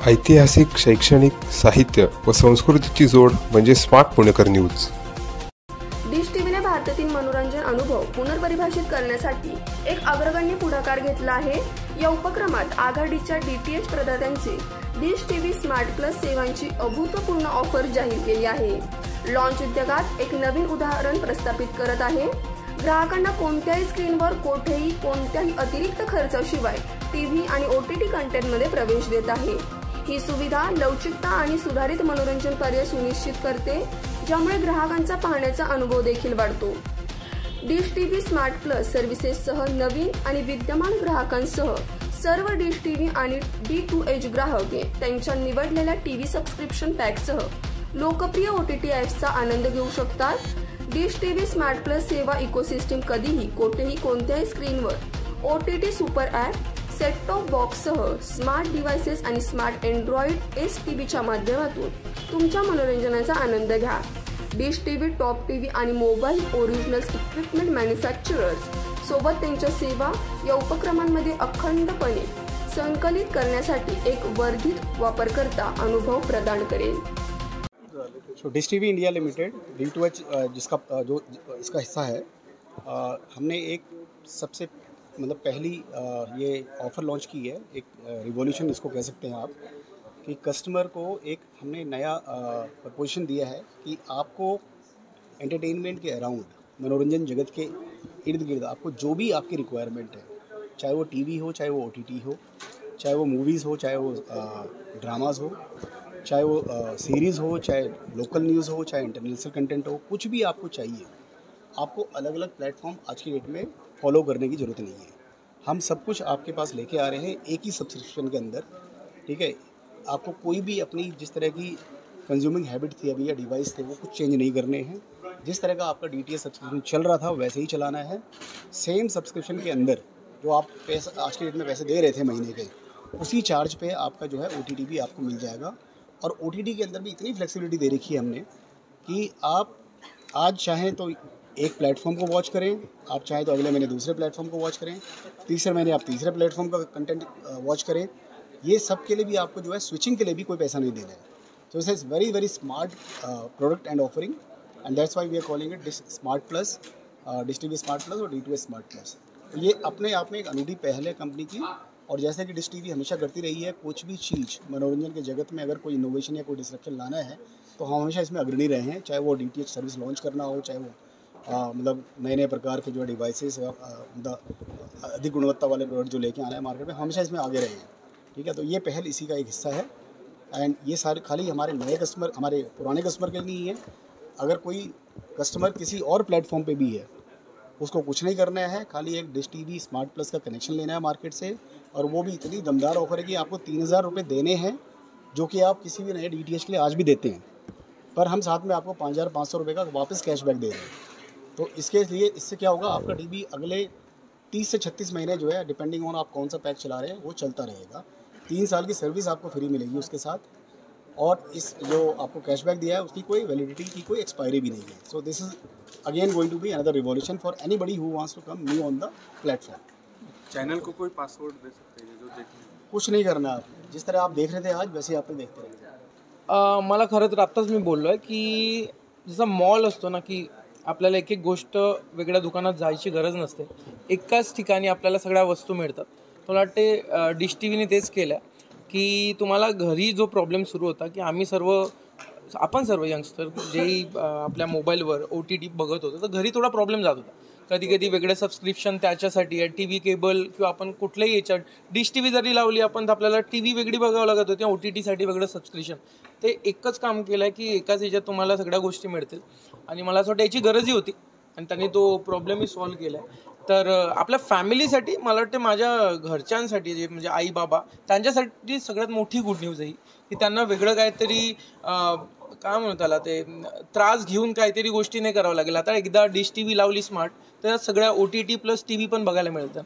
ऐतिहासिक, शैक्षणिक, साहित्य व संस्कृतीची जोड म्हणजे स्मार्ट पुणेकर न्यूज। डिश टीव्हीने भारतातील मनोरंजन अनुभव पुनर्परिभाषित करण्यासाठी एक अग्रगण्य पुढाकार घेतला आहे। या उपक्रमात आघाडीच्या डीटीएच प्रदात्यांचे डिश टीव्ही स्मार्ट प्लस सेवांची अभूतपूर्व ऑफर जाहीर केली आहे। लॉन्च उद्योगात एक नवीन उदाहरण प्रस्थापित करत आहे। ग्राहकांना कोणत्याही स्क्रीनवर कोणत्याही अतिरिक्त खर्चाशिवाय टीव्ही आणि ओटीटी कंटेंटमध्ये प्रवेश देत आहे। ही सुविधा लवचिकता आणि सुधारित मनोरंजन पर्याय सुनिश्चित करते, ज्यामुळे ग्राहकांचा पाहण्याचा अनुभव देखील वाढतो। डिश टीव्ही स्मार्ट प्लस सर्व्हिसेससह नवीन आणि विद्यमान ग्राहकांसह सर्व डिश टीव्ही आणि D2H ग्राहक त्यांच्या निवडलेल्या टीव्ही सबस्क्रिप्शन पॅकसह लोकप्रिय ओटीटी ॲप्सचा आनंद घेऊ शकतात। डिश टीव्ही स्मार्ट प्लस सेवा इकोसिस्टीम कधीही कोठेही कोणत्याही स्क्रीनवर OTT super app, set top बॉक्ससह स्मार्ट डिव्हाइसेस आणि स्मार्ट अँड्रॉइड STVच्या माध्यमातून तुमच्या मनोरंजनाचा आनंद घ्या। डिश टीव्ही, टॉप टीव्ही आणि मोबाईल ओरिजिनल्स इक्विपमेंट मॅन्युफॅक्चरर्स सोबत त्यांच्या सेवा या उपक्रमांमध्ये अखंडपणे संकलित करण्यासाठी एक वर्धित वापरकर्ता अनुभव प्रदान करेल। Dish TV India limited D2H जिसका जो इसका हिस्सा है, हमने एक सबसे पहली ये ऑफ़र लॉन्च की है। एक रिवॉल्यूशन इसको कह सकते हैं आप, कि कस्टमर को एक हमने नया प्रपोजिशन दिया है कि आपको एंटरटेनमेंट के अराउंड, मनोरंजन जगत के इर्द गिर्द आपको जो भी आपकी रिक्वायरमेंट है, चाहे वो टीवी हो, चाहे वो OTT हो, चाहे वो मूवीज़ हो, चाहे वो ड्रामाज़ हो, चाहे वो सीरीज़ हो, चाहे लोकल न्यूज़ हो, चाहे इंटरनेशनल कंटेंट हो, कुछ भी आपको चाहिए, आपको अलग अलग प्लेटफॉर्म आज की डेट में फॉलो करने की ज़रूरत नहीं है। हम सब कुछ आपके पास लेके आ रहे हैं एक ही सब्सक्रिप्शन के अंदर, ठीक है। आपको कोई भी अपनी जिस तरह की कंज्यूमिंग हैबिट थी अभी या डिवाइस थे, वो कुछ चेंज नहीं करने हैं। जिस तरह का आपका DTH सब्सक्रिप्शन चल रहा था वैसे ही चलाना है। सेम सब्सक्रिप्शन के अंदर जो आप पैसा आज की डेट में पैसे दे रहे थे महीने के, उसी चार्ज पे आपका जो है OTT भी आपको मिल जाएगा। और OTT के अंदर भी इतनी फ्लेक्सिबिलिटी दे रखी है हमने कि आप आज चाहें तो एक प्लेटफॉर्म को वॉच करें, आप चाहें तो अगले महीने दूसरे प्लेटफॉर्म को वॉच करें, तीसरे महीने आप तीसरे प्लेटफॉर्म का कंटेंट वॉच करें। ये सब के लिए भी आपको जो है स्विचिंग के लिए भी कोई पैसा नहीं देना है। तो it's very very smart product and offering, and that's why we are calling it Dish smart plus, Dish TV smart plus और D2H स्मार्ट प्लस। तो ये अपने आप में एक अनूठी पहल है कंपनी की। और जैसे कि डिश टीवी हमेशा करती रही है, कुछ भी चीज़ मनोरंजन के जगत में अगर कोई इनोवेशन या कोई डिस्ट्रक्शन लाना है तो हम हमेशा इसमें अग्रणी रहे हैं। चाहे वो DTH सर्विस लॉन्च करना हो, चाहे वो नए नए प्रकार के जो डिवाइसेस अधिक गुणवत्ता वाले प्रोडक्ट जो लेके आना है मार्केट में, हमेशा इसमें आगे रहे हैं, ठीक है। तो ये पहल इसी का एक हिस्सा है। एंड ये सारे खाली हमारे नए कस्टमर, हमारे पुराने कस्टमर के लिए नहीं है। अगर कोई कस्टमर किसी और प्लेटफॉर्म पे भी है, उसको कुछ नहीं करना है, खाली एक डिश टीवी स्मार्ट प्लस का कनेक्शन लेना है मार्केट से। और वो भी इतनी दमदार ऑफर है कि आपको 3000 रुपये देने हैं, जो कि आप किसी भी नए DTH के लिए आज भी देते हैं, पर हम साथ में आपको 5500 रुपये का वापस कैशबैक दे रहे हैं। तो इसके लिए इससे क्या होगा, आपका टीवी अगले 30 से 36 महीने जो है, डिपेंडिंग ऑन आप कौन सा पैक चला रहे हैं, वो चलता रहेगा। 3 साल की सर्विस आपको फ्री मिलेगी उसके साथ, और इस जो आपको कैशबैक दिया है उसकी कोई वैलिडिटी की कोई एक्सपायरी भी नहीं है। So this is again going to be another revolution for anybody who wants to come new on the platform. Channel को कोई पासवर्ड दे सकते हैं जो देखते हैं? कुछ नहीं करना आप, जिस तरह आप देख रहे थे आज वैसे आप देखते रहे। मला खरं तर आत्ताच मी बोललो आहे की जसा मॉल असतो ना, की आपल्याला एक एक गोष्ट वेगळ्या दुकानात जायची गरज नसते, एकाच ठिकाणी आपल्याला सगळ्या वस्तू मिळतात। मला वाटते डिश टीव्हीने तेच केलं की तुम्हाला घरी जो प्रॉब्लेम सुरू होता की आपण सर्व यंगस्टर जेही आपल्या मोबाईलवर OTT बघत होतो, तर घरी थोडा प्रॉब्लेम जात होता। कधी कधी वेगळं सबस्क्रिप्शन त्याच्यासाठी आहे, TV केबल किंवा आपण कुठल्याही याच्यात डिश टीव्ही जरी लावली आपण तर आपल्याला TV वेगळी बघावं लागत होती, OTTसाठी वेगळं सबस्क्रिप्शन। ते एकच काम केलं आहे की एकाच याच्यात तुम्हाला सगळ्या गोष्टी मिळतील, आणि मला असं वाटतं याची गरजही होती आणि त्यांनी तो प्रॉब्लेमही सॉल्व्ह केला आहे। तर आपल्या फॅमिलीसाठी, मला वाटतं माझ्या घरच्यांसाठी, जे म्हणजे आई बाबा, त्यांच्यासाठी सगळ्यात मोठी गुड न्यूज आहे की त्यांना वेगळं काहीतरी काय म्हणू त्याला, ते त्रास घेऊन काहीतरी गोष्टी नाही करावं लागेल। आता एकदा डिश टीव्ही लावली स्मार्ट, तर सगळ्या OTT प्लस TV पण बघायला मिळतं।